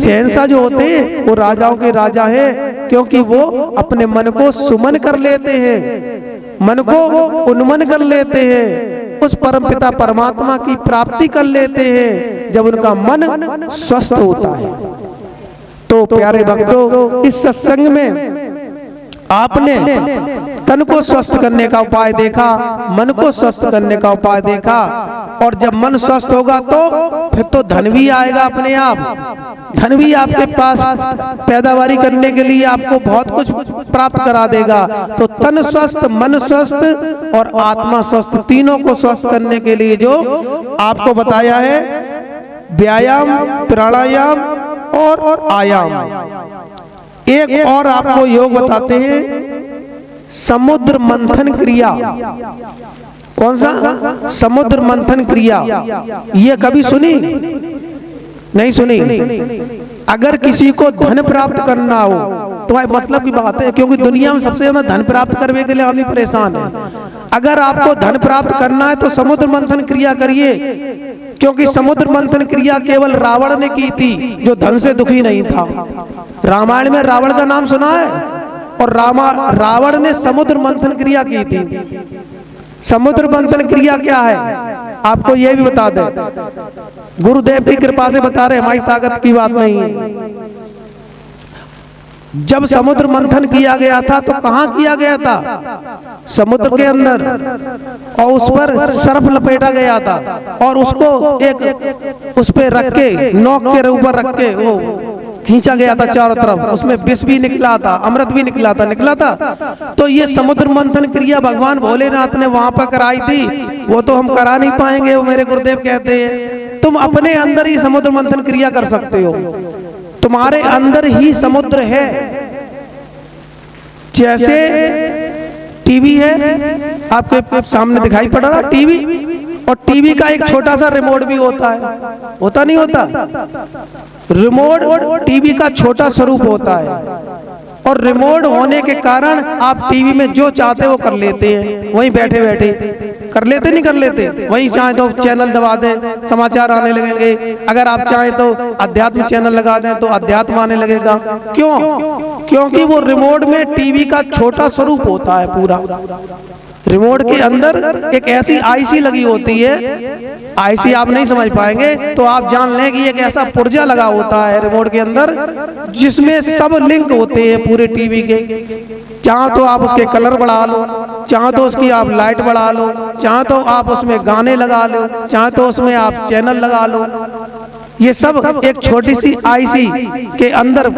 शहंशाह जो होते हैं वो राजाओं के राजा है, क्योंकि वो अपने मन को सुमन कर लेते हैं, मन को उन्मन कर लेते हैं, उस परमपिता परमात्मा की प्राप्ति कर लेते हैं जब उनका मन स्वस्थ होता है। तो प्यारे भक्तों, इस सत्संग में आपने तन को स्वस्थ करने का उपाय देखा, मन को स्वस्थ करने का उपाय देखा, और जब मन स्वस्थ होगा तो फिर तो धन भी आएगा अपने आप, धन भी आपके पास पैदावारी करने के लिए आपको बहुत कुछ प्राप्त करा देगा। तो तन स्वस्थ, मन स्वस्थ और आत्मा स्वस्थ, तीनों को स्वस्थ करने के लिए जो आपको बताया है, व्यायाम, प्राणायाम और आयाम। एक और आपको योग बताते हैं, समुद्र मंथन क्रिया। कौन सा? समुद्र मंथन क्रिया। ये कभी सुनी? नहीं सुनी? अगर किसी को धन प्राप्त करना हो तो भाई मतलब की बात है, क्योंकि दुनिया में सबसे ज्यादा धन प्राप्त करने के लिए आदमी परेशान है। अगर आपको धन प्राप्त करना है तो समुद्र मंथन क्रिया करिए, क्योंकि समुद्र मंथन क्रिया केवल रावण ने की थी जो धन से दुखी नहीं था। रामायण में रावण का नाम सुना है, और रावण ने समुद्र मंथन क्रिया की थी। समुद्र मंथन क्रिया क्या है आपको ये भी बता दें, गुरुदेव की कृपा से बता रहे, हमारी ताकत की बात नहीं है। जब समुद्र मंथन किया गया था तो कहाँ किया गया था? समुद्र के अंदर, और उस पर सर्फ लपेटा गया था, और उसको एक उस पे रख के, नोक के ऊपर रख के वो खींचा गया था चारों तरफ, उसमें विष भी निकला था, अमृत भी निकला था। तो ये समुद्र मंथन क्रिया भगवान भोलेनाथ ने वहां पर कराई थी, वो तो हम करा नहीं पाएंगे, वो मेरे गुरुदेव कहते हैं तुम अपने अंदर ही समुद्र मंथन क्रिया कर सकते हो, तुम्हारे अंदर ही समुद्र है। जैसे टीवी है आपके सामने दिखाई पड़ रहा टीवी, और टीवी का एक छोटा सा रिमोट भी होता है, होता नहीं होता? रिमोट टीवी का छोटा स्वरूप होता है, और रिमोट होने के कारण आप टीवी में जो चाहते हो कर लेते हैं, वहीं बैठे बैठे कर लेते, नहीं कर लेते? वहीं चाहे तो चैनल दबा दें, समाचार आने लगेंगे, अगर आप चाहें तो अध्यात्म चैनल लगा दें तो अध्यात्म आने लगेगा। क्यों? क्योंकि वो रिमोट में टीवी का छोटा स्वरूप होता है। पूरा रिमोट के अंदर एक ऐसी आईसी लगी होती है, आईसी आप नहीं समझ पाएंगे तो आप जान लें कि एक ऐसा पुर्जा लगा होता है रिमोट के अंदर, जिसमें सब लिंक होते हैं पूरे टीवी के। चाहो तो आप उसके कलर बढ़ा लो, चाहो तो उसकी आप लाइट बढ़ा लो, चाहो तो आप उसमें गाने लगा लो, चाहो तो उसमें आप चैनल लगा लो। ये सब एक छोटी सी आईसी के अंदर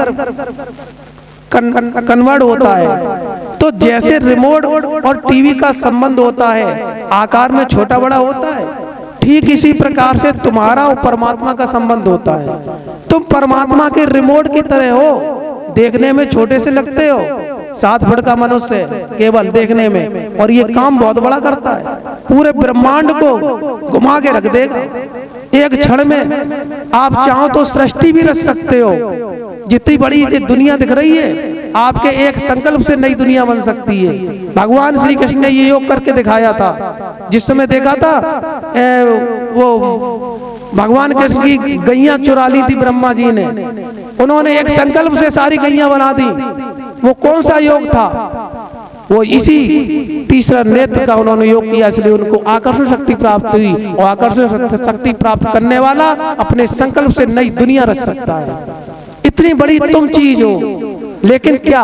कन्वर्ट होता है। तो जैसे रिमोट और टीवी का संबंध होता है, आकार में छोटा बड़ा होता है, ठीक इसी प्रकार से तुम्हारा और परमात्मा का संबंध होता है। तुम परमात्मा के रिमोट की तरह हो, देखने में छोटे से लगते हो, 7 फुट का मनुष्य केवल देखने में, और ये काम बहुत बड़ा करता है, पूरे ब्रह्मांड को घुमा के रख देगा। एक क्षण में आप चाहो तो सृष्टि भी रच सकते हो, जितनी बड़ी ये दुनिया दिख रही है, आपके एक संकल्प से नई दुनिया बन सकती है। भगवान श्री कृष्ण ने ये योग करके दिखाया था। जिस समय देखा था वो भगवान कृष्ण की गैया चुरा ली थी ब्रह्मा जी ने, उन्होंने एक संकल्प से सारी गैया बना दी। वो कौन सा योग था? वो इसी तीसरा नेत्र का उन्होंने योग किया, इसलिए उनको आकर्षण शक्ति प्राप्त हुई, और आकर्षण शक्ति प्राप्त करने वाला अपने संकल्प से नई दुनिया रच सकता है। इतनी बड़ी तुम चीज हो, लेकिन क्या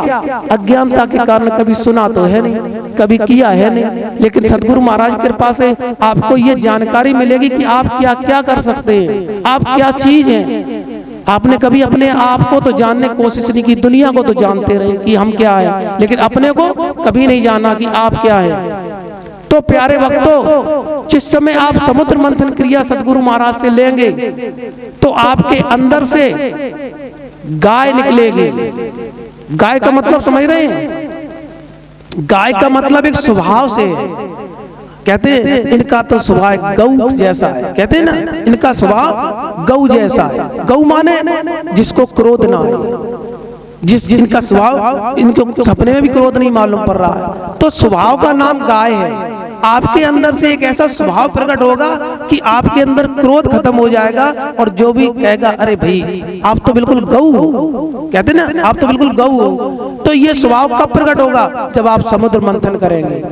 अज्ञानता के कारण कभी सुना तो है नहीं, कभी किया है नहीं। लेकिन सदगुरु महाराज की कृपा से आपको ये जानकारी मिलेगी कि आप क्या क्या कर सकते हैं, आप क्या चीज हैं। आपने कभी अपने आप को तो जानने की कोशिश नहीं की, दुनिया को तो जानते रहे कि हम क्या है, लेकिन अपने को कभी नहीं जाना कि आप क्या है। तो प्यारे भक्तों, जिस समय आप समुद्र मंथन क्रिया सदगुरु महाराज से लेंगे तो आपके अंदर से गाय निकलेगी। गाय का मतलब समझ रहे हैं? गाय का मतलब एक स्वभाव से है। कहते हैं इनका तो स्वभाव गौ जैसा है, कहते हैं ना इनका स्वभाव गौ जैसा है। गौ माने जिसको क्रोध ना आए, जिनका स्वभाव, इनको सपने में भी क्रोध नहीं मालूम पड़ रहा है, तो स्वभाव का नाम गाय है। आपके अंदर से एक ऐसा स्वभाव प्रकट होगा कि आपके अंदर क्रोध खत्म हो जाएगा, और जो भी कहेगा अरे भाई आप तो बिल्कुल गऊ हो, कहते ना आप तो बिल्कुल गऊ हो, तो ये स्वभाव कब प्रकट होगा? जब आप समुद्र मंथन करेंगे।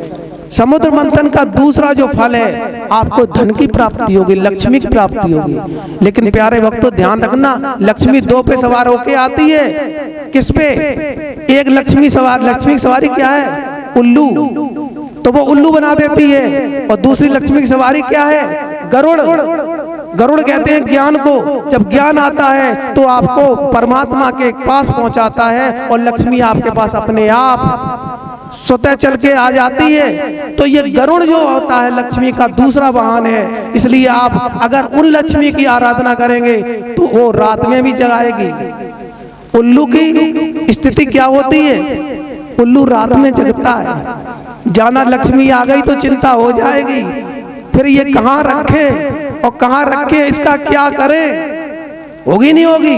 समुद्र मंथन का दूसरा जो फल है, आपको धन की प्राप्ति होगी, लक्ष्मी की प्राप्ति होगी। लेकिन प्यारे भक्तों ध्यान रखना, लक्ष्मी दो पे सवार होके आती है। किस पे? एक लक्ष्मी की सवारी क्या है? उल्लू, तो वो उल्लू बना देती है। और दूसरी लक्ष्मी की सवारी क्या है? गरुड़। गरुड़ कहते हैं ज्ञान को। जब ज्ञान आता है तो आपको परमात्मा के पास पहुंचाता है, और लक्ष्मी आपके पास अपने आप स्वतः चल के आ जाती है। तो ये गरुड़ जो होता है लक्ष्मी का दूसरा वाहन है। इसलिए आप अगर उन लक्ष्मी की आराधना करेंगे तो वो रात में भी जगाएगी। उल्लू की स्थिति क्या होती है? उल्लू रात में जगता है। जाना लक्ष्मी आ गई तो चिंता हो जाएगी, फिर ये कहाँ रखे और कहाँ रखे, इसका क्या करें, होगी नहीं होगी।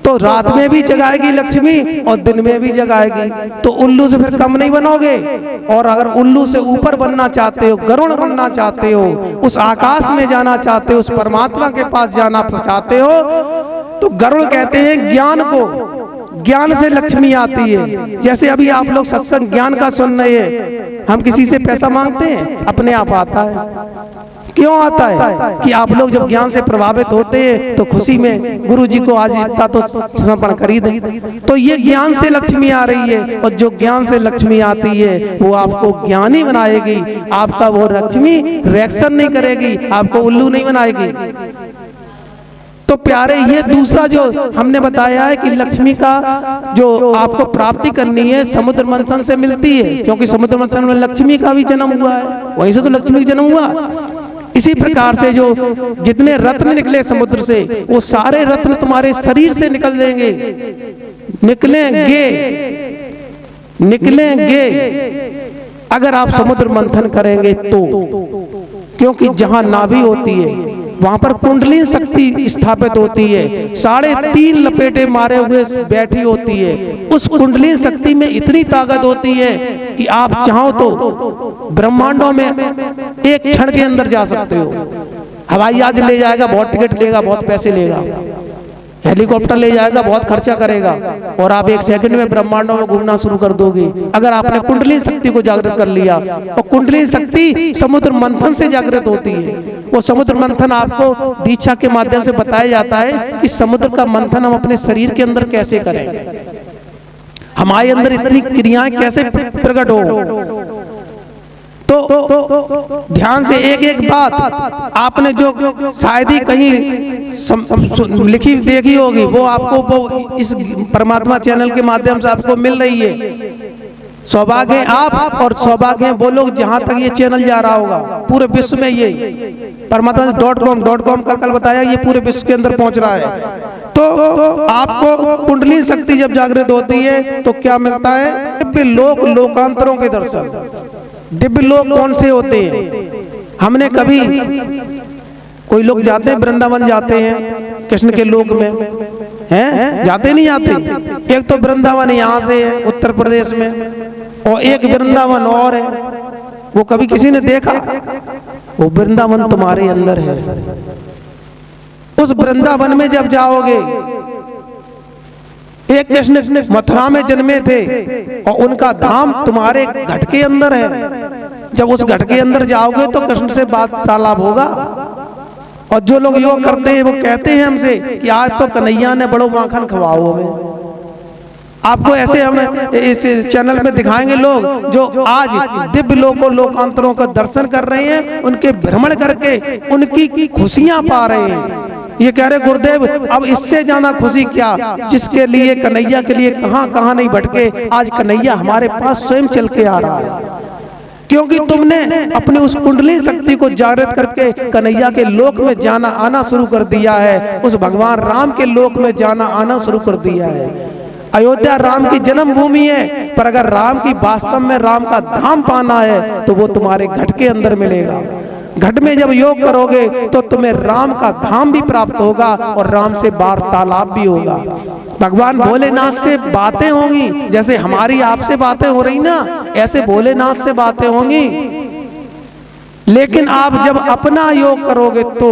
तो रात में भी जगाएगी लक्ष्मी और दिन में भी जगाएगी। तो उल्लू से फिर कम नहीं बनोगे। और अगर उल्लू से ऊपर बनना चाहते हो, गरुड़ बनना चाहते हो, उस आकाश में जाना चाहते हो, उस परमात्मा के पास जाना चाहते हो, तो गरुड़ कहते हैं ज्ञान को। ज्ञान से लक्ष्मी आती है। जैसे अभी आप लोग सत्संग ज्ञान का सुन रहे हैं, हम किसी से पैसा मांगते हैं? अपने आप आता है। क्यों आता है? कि आप लोग जब ज्ञान से प्रभावित होते हैं तो खुशी में गुरु जी को आज इतना तो समर्पण कर ही दें। तो ये ज्ञान से लक्ष्मी आ रही है, और जो ज्ञान से लक्ष्मी आती है वो आपको ज्ञानी बनाएगी। आपका वो लक्ष्मी रिएक्शन नहीं करेगी, आपको उल्लू नहीं बनाएगी। तो प्यारे ये दूसरा जो हमने बताया है कि लक्ष्मी का जो आपको प्राप्ति करनी है समुद्र मंथन से मिलती है, क्योंकि समुद्र मंथन में लक्ष्मी का भी जन्म हुआ है, वहीं से तो लक्ष्मी का जन्म हुआ। इसी प्रकार से जो जितने रत्न निकले समुद्र से, वो सारे रत्न तुम्हारे शरीर से निकल देंगे, निकलेंगे अगर आप समुद्र मंथन करेंगे तो। क्योंकि जहां नाभि होती है वहां पर कुंडली शक्ति स्थापित होती है, 3.5 लपेटे मारे हुए बैठी होती है। उस कुंडली शक्ति में इतनी ताकत होती है कि आप चाहो तो ब्रह्मांडों में एक क्षण के अंदर जा सकते हो। हवाई जहाज ले जाएगा, बहुत टिकट लेगा, बहुत पैसे लेगा। हेलीकॉप्टर ले जाएगा, बहुत खर्चा करेगा, और आप 1 सेकंड में ब्रह्मांडों में घूमना शुरू कर दोगे अगर आपने कुंडली शक्ति को जागृत कर लिया। और कुंडली शक्ति समुद्र मंथन से जागृत होती है। वो समुद्र मंथन आपको दीक्षा के माध्यम से बताया जाता है कि समुद्र का मंथन हम अपने शरीर के अंदर कैसे करें, हमारे अंदर इतनी क्रियाएं कैसे प्रकट हो। तो ध्यान से एक एक बात आपने जो शायद ही कहीं लिखी देखी होगी, वो आपको वो इस परमात्मा चैनल के माध्यम से आपको मिल रही है। सौभाग्य आप और सौभाग्य वो लोग जहां तक ये चैनल जा रहा होगा पूरे विश्व में। ये परमात्मा.com का कल बताया, ये पूरे विश्व के अंदर पहुंच रहा है। तो आपको कुंडली शक्ति जब जागृत होती है तो क्या मिलता है? दिव्य लोक, लोकांतरों के दर्शन। दिव्य लोक कौन से होते हैं? हमने कभी, कोई लोग जाते हैं वृंदावन, जाते हैं कृष्ण के लोक में, हैं? जाते नहीं जाते? एक तो वृंदावन यहाँ से है उत्तर प्रदेश में, और एक वृंदावन और है, वो कभी किसी ने देखा? वो वृंदावन तुम्हारे अंदर है। उस वृंदावन में जब जाओगे, एक कृष्ण मथुरा में जन्मे थे और उनका धाम तुम्हारे घट के अंदर है। जब उस घट के अंदर जाओगे तो कृष्ण से वार्तालाप होगा। और जो लोग योग करते हैं वो कहते हैं हमसे कि आज तो कन्हैया ने बड़ो माखन खवाओ हमें। आपको ऐसे हम इस चैनल में दिखाएंगे लोग जो आज दिव्य लोकों, लोकांतरों का दर्शन कर रहे हैं, उनके भ्रमण करके उनकी खुशियां पा रहे हैं। ये कह रहे गुरुदेव अब इससे ज्यादा खुशी क्या, जिसके लिए कन्हैया के लिए कहां कहां नहीं भटके, आज कन्हैया हमारे पास स्वयं चल के आ रहा है। क्योंकि तुमने अपनी उस कुंडली शक्ति को जागृत करके कन्हैया के लोक में जाना आना शुरू कर दिया है, उस भगवान राम के लोक में जाना आना शुरू कर दिया है। अयोध्या राम की जन्मभूमि है, पर अगर राम की वास्तव में राम का धाम पाना है तो वो तुम्हारे घट के अंदर मिलेगा। घट में जब योग करोगे तो तुम्हें राम का धाम भी प्राप्त होगा और राम से वार्तालाप भी होगा। भगवान भोलेनाथ से बातें होंगी, जैसे हमारी आपसे बातें हो रही ना, ऐसे भोलेनाथ से बातें होंगी। लेकिन आप जब अपना योग करोगे तो,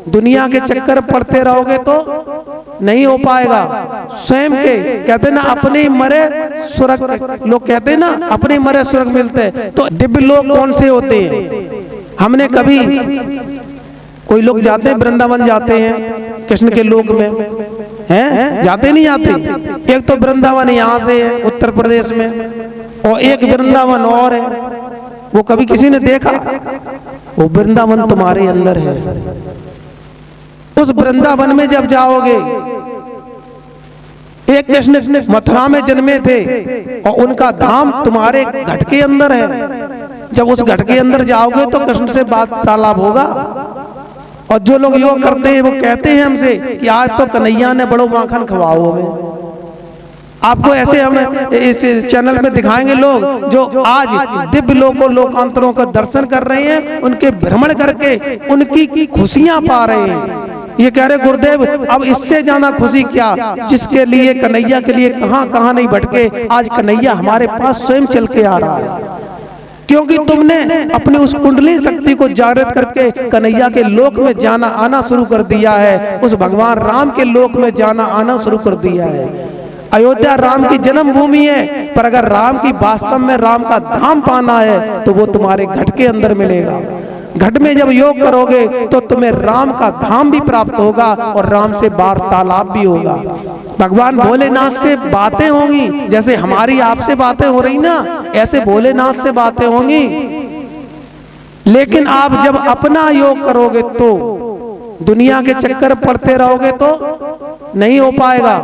दुनिया के चक्कर पड़ते रहोगे तो नहीं हो पाएगा। स्वयं के कहते ना अपने ही मरे स्वर्ग, लोग कहते ना अपने ही मरे स्वर्ग मिलते हैं। तो दिव्य लोग कौन से होते हैं? हमने कभी, कोई लोग जाते हैं वृंदावन जाते हैं कृष्ण के लोक में, हैं जाते नहीं जाते? एक तो वृंदावन यहाँ से है उत्तर प्रदेश में, और एक वृंदावन और है, वो कभी किसी ने देखा? वो वृंदावन तुम्हारे अंदर है। उस वृंदावन में जब जाओगे, एक कृष्ण मथुरा में जन्मे थे और उनका धाम तुम्हारे घट के अंदर है। जब उस घट के अंदर जाओगे तो कृष्ण से वार्तालाप होगा। और जो लोग योग करते हैं वो कहते हैं हमसे कि आज तो कन्हैया ने बड़ो माखन खवाओ हमें। आपको ऐसे हम इस चैनल में दिखाएंगे लोग जो आज दिव्य लोकों लोकांतरों का दर्शन कर रहे हैं, उनके भ्रमण करके उनकी खुशियां पा रहे हैं। ये कह रहे गुरुदेव अब इससे ज्यादा खुशी क्या, जिसके लिए कन्हैया के लिए कहां कहां नहीं भटके, आज कन्हैया हमारे पास स्वयं चल के आ रहा है। क्योंकि तुमने अपनी उस कुंडली शक्ति को जागृत करके कन्हैया के लोक में जाना आना शुरू कर दिया है, उस भगवान राम के लोक में जाना आना शुरू कर दिया है। अयोध्या राम की जन्मभूमि है, पर अगर राम की वास्तव में राम का धाम पाना है तो वो तुम्हारे घट के अंदर मिलेगा। घट में जब योग करोगे तो तुम्हें राम का धाम भी प्राप्त होगा और राम से वार्तालाप भी होगा। भगवान भोलेनाथ से बातें होंगी, जैसे हमारी आपसे बातें हो रही ना, ऐसे भोलेनाथ से बातें होंगी। लेकिन आप जब अपना योग करोगे तो, दुनिया के चक्कर पड़ते रहोगे तो नहीं हो पाएगा।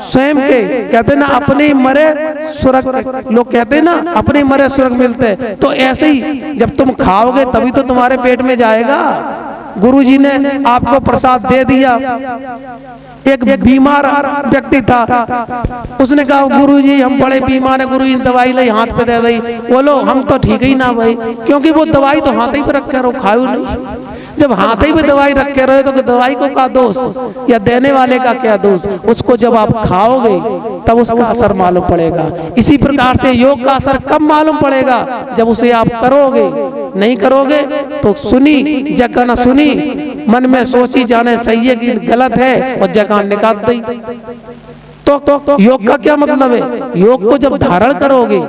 स्वयं के कहते ना अपने ही मरे स्वर्ग, लोग कहते ना अपने मरे स्वर्ग मिलते हैं। तो ऐसे ही जब तुम खाओगे तभी तो तुम्हारे पेट में जाएगा। गुरुजी ने आपको प्रसाद दे दिया, एक बीमार व्यक्ति था, उसने कहा गुरुजी हम बड़े बीमार हैं, गुरुजी दवाई लाई हाथ पे दे दी। बोलो हम तो ठीक ही ना भाई, क्योंकि वो दवाई तो हाथ ही पे रख कर खाओ नहीं। जब हाथ ही पे दवाई रखे रहे तो दवाई को क्या दोष या देने वाले का क्या दोष? उसको जब आप खाओगे तब उसका असर मालूम पड़ेगा। इसी प्रकार से योग का असर कब मालूम पड़ेगा? जब उसे आप करोगे। नहीं करोगे तो सुनी जगह न सुनी, मन में सोची जाने सही है कि गलत है और जगह निकाल दी। तो योग का क्या मतलब है? योग को जब धारण करोगे,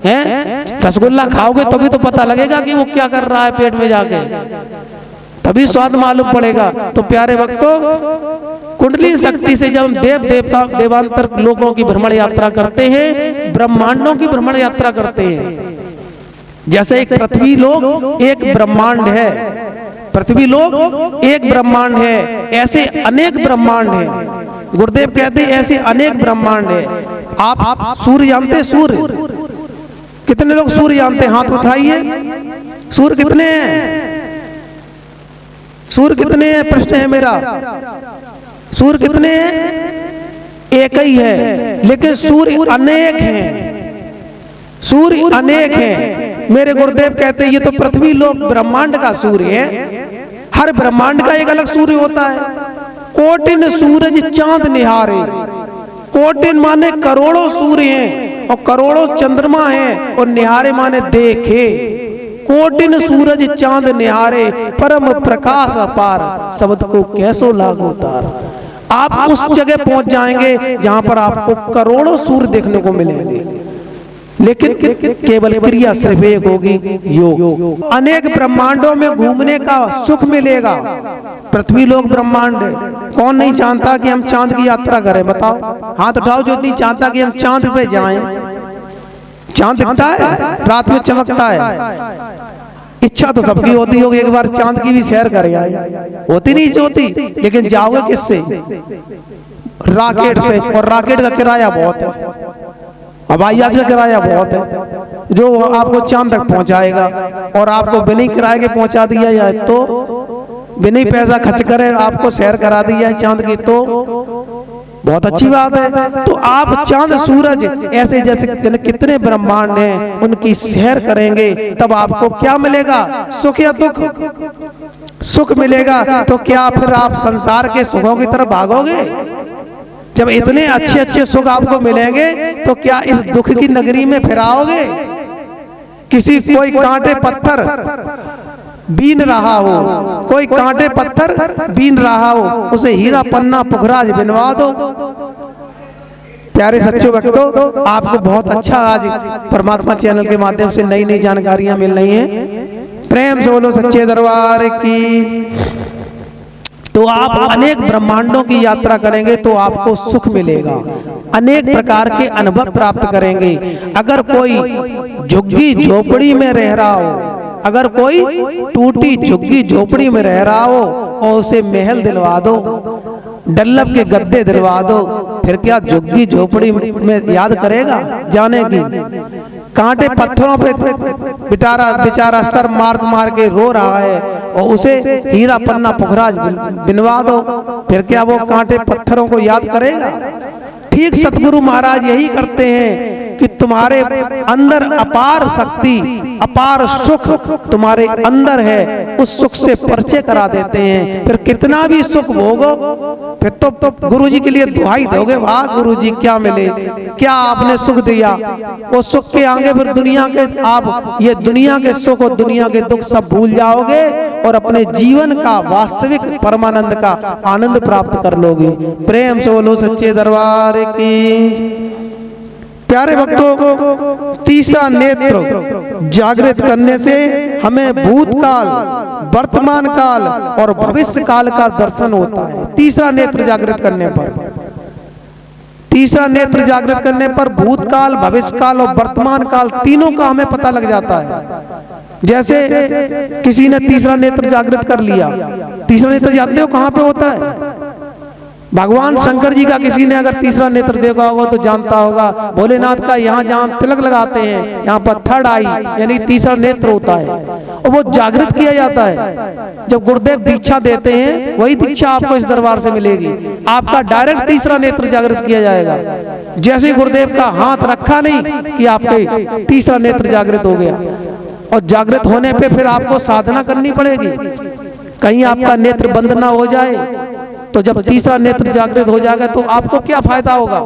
हैं रसगुल्ला खाओगे तभी तो पता लगेगा कि वो क्या कर रहा है पेट में जाके, तभी स्वाद मालूम पड़ेगा। तो प्यारे भक्तों, कुंडली शक्ति से जब हम देव देवता देवांतर लोगों की भ्रमण यात्रा करते हैं, ब्रह्मांडों की भ्रमण यात्रा करते हैं। जैसे एक पृथ्वी लोक एक ब्रह्मांड है, पृथ्वी लोक एक ब्रह्मांड है, ऐसे अनेक ब्रह्मांड हैं। गुरुदेव कहते हैं ऐसे अनेक ब्रह्मांड है। आप सूर्य जानते? सूर्य कितने लोग सूर्य जानते? हाथ उठाइए। सूर्य कितने हैं? सूर्य कितने हैं प्रश्न है मेरा। सूर्य कितने हैं? एक ही है, लेकिन सूर्य अनेक हैं। सूर्य अनेक हैं। मेरे गुरुदेव कहते हैं ये तो पृथ्वी लोक ब्रह्मांड का सूर्य है। हर ब्रह्मांड का एक अलग सूर्य होता है। कोटिन सूरज चांद निहारे, कोटिन माने करोड़ों सूर्य हैं और करोड़ों चंद्रमा हैं, और निहारे माने देखे। कोटिन सूरज चांद निहारे, परम प्रकाश अपार, शब्द को कैसो लागो तार। आप उस जगह पहुंच जाएंगे जहां पर आपको करोड़ों सूर्य देखने को मिलेंगे, लेकिन केवल क्रिया सिर्फ एक होगी, योग। अनेक ब्रह्मांडों में घूमने का सुख मिलेगा। पृथ्वी लोक ब्रह्मांड है। कौन नहीं चाहता कि हम चांद की यात्रा करें? बताओ, हाथ उठाओ जो नहीं चाहता कि हम चांद पे जाएं। चांद दिखता है, रात में चमकता है। इच्छा तो सबकी होती होगी एक बार चांद की भी सैर करे आए, होती नहीं होती, लेकिन जाओगे किससे? रॉकेट से, और रॉकेट का किराया बहुत है, हवाई जहाज का किराया बहुत है, जो आपको चांद तक पहुंचाएगा। और आपको बिना किराए के पहुंचा दिया जाए तो, बिना पैसा खर्च करे आपको सैर करा दी जाए चांद की, तो बहुत अच्छी बात है। तो आप चांद सूरज ऐसे जैसे कितने ब्रह्मांड हैं उनकी सैर करेंगे, तब आपको क्या मिलेगा? सुख या दुख? सुख मिलेगा। तो क्या फिर आप संसार के सुखों की तरफ भागोगे? जब इतने अच्छे अच्छे सुख आपको मिलेंगे तो क्या इस दुख की नगरी में फिर आओगे? किसी कोई कांटे पत्थर बीन रहा हो, कोई कांटे पत्थर बीन रहा हो, उसे हीरा पन्ना पुखराज बिनवा दो। प्यारे सच्चो भक्तों, आपको बहुत अच्छा आज परमात्मा चैनल के माध्यम से नई नई जानकारियां मिल रही हैं। प्रेम से बोलो सच्चे दरबार की। तो आप अनेक ब्रह्मांडों की यात्रा करेंगे तो आपको सुख मिलेगा, अनेक प्रकार के अनुभव प्राप्त करेंगे। अगर कोई झुग्गी झोपड़ी में रह रहा हो, अगर कोई टूटी झुग्गी झोपड़ी में रह रहा हो और उसे महल दिलवा दो, डल्लब के गद्दे दिलवा दो, फिर क्या झुग्गी झोपड़ी में याद करेगा जाने की? कांटे पत्थरों पे बेचारा सर मार के रो रहा है और उसे हीरा पन्ना पुखराज बिनवा दो, फिर क्या वो कांटे पत्थरों को याद करेगा? ठीक सतगुरु महाराज यही करते हैं कि तुम्हारे अंदर अपार शक्ति, अपार सुख तुम्हारे अंदर है, उस सुख से परिचय करा देते हैं। फिर कितना भी सुख भोगो, फिर तो गुरु जी के लिए दुहाई दोगे, वाह गुरु जी क्या मिले, क्या आपने सुख दिया। वो सुख के आगे फिर दुनिया के आप ये दुनिया के सुख और दुनिया के दुख सब भूल जाओगे और अपने जीवन का वास्तविक परमानंद का आनंद प्राप्त कर लोगे। प्रेम से बोलो सच्चे दरबार की। प्यारे भक्तों, तीसरा नेत्र जागृत करने से हमें भूतकाल, वर्तमान काल और भविष्य काल का दर्शन होता है। तीसरा नेत्र जागृत करने पर, तीसरा नेत्र जागृत करने पर भूतकाल, भविष्य काल और वर्तमान काल तीनों का हमें पता लग जाता है। जैसे किसी ने तीसरा नेत्र जागृत कर लिया, तीसरा नेत्र जानते हो कहाँ पे होता है? भगवान शंकर जी का किसी ने अगर तीसरा नेत्र देखा होगा तो जानता होगा, भोलेनाथ का यहाँ जहाँ तिलक लगाते हैं यहाँ पर थर्ड आई यानी तीसरा नेत्र होता है और वो जागृत किया जाता है। जब गुरुदेव दीक्षा देते हैं वही दीक्षा आपको इस दरबार से मिलेगी, आपका डायरेक्ट तीसरा नेत्र जागृत किया जाएगा। जैसे गुरुदेव का हाथ रखा नहीं कि आपके तीसरा नेत्र जागृत हो गया, और जागृत होने पे फिर आपको साधना करनी पड़ेगी, कहीं आपका नेत्र बंद ना हो जाए। तो जब तीसरा नेत्र जागृत हो जाएगा तो आपको क्या फायदा होगा?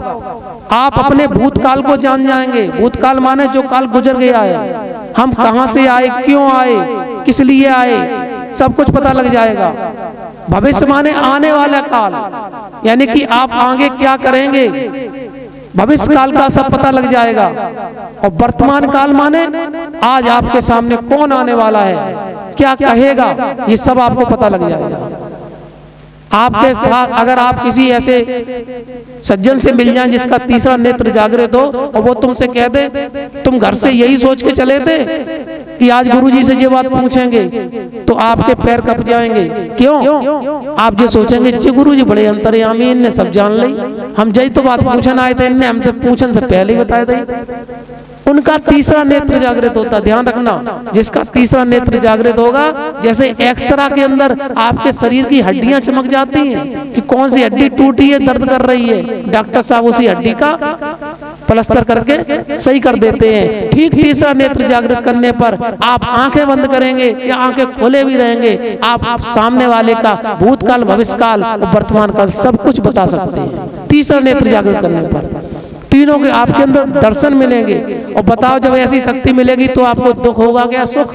आप अपने भूतकाल को जान जाएंगे। भूतकाल माने जो काल गुजर गया है, हम कहां से आए, क्यों आए, किस लिए आए, सब कुछ पता लग जाएगा। भविष्य माने आने वाला काल, यानी कि आप आगे क्या करेंगे, भविष्य काल का सब पता लग जाएगा। और वर्तमान काल माने आज आपके सामने कौन आने वाला है, क्या कहेगा, ये सब आपको पता लग जाएगा। आपके पास अगर आप किसी ऐसे सज्जन से मिल जाएं जिसका तीसरा नेत्र जागृत हो और वो तुमसे कह दे, तुम घर से यही सोच के चले थे कि आज गुरुजी से ये बात पूछेंगे, तो आपके पैर कप जाएंगे। क्यों? आप जो सोचेंगे जी गुरुजी बड़े अंतर्यामी, इनने सब जान ली, हम जय तो बात पूछन आए थे, इनने हमसे पूछन से पहले ही बताया था। उनका तीसरा नेत्र जागृत होता, ध्यान रखना, जिसका तीसरा नेत्र जागृत होगा, जैसे एक्सरा के अंदर आपके शरीर की हड्डियां चमक जाती हैं कि कौन सी हड्डी टूटी है, दर्द कर रही है, डॉक्टर साहब उसी हड्डी का प्लास्टर करके सही कर देते हैं। ठीक तीसरा नेत्र जागृत करने पर आप आंखें बंद करेंगे या आंखें खोले भी रहेंगे, आप सामने वाले का भूतकाल, भविष्यकाल और वर्तमान काल सब कुछ बता सकते हैं तीसरा नेत्र जागृत करने पर। तीनों के आपके अंदर दर्शन मिलेंगे। और बताओ जब ऐसी शक्ति मिलेगी तो आपको दुख होगा क्या, सुख?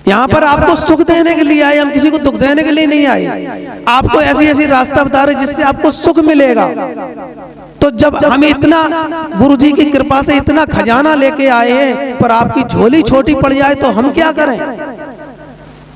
यहाँ पर आपको सुख देने के लिए आए, हम किसी को दुख देने के लिए नहीं आए। आपको ऐसी ऐसी रास्ता बता रहे जिससे आपको सुख मिलेगा। तो जब हम इतना गुरु जी की कृपा से इतना खजाना लेके आए हैं पर आपकी झोली छोटी पड़ जाए तो हम क्या करें?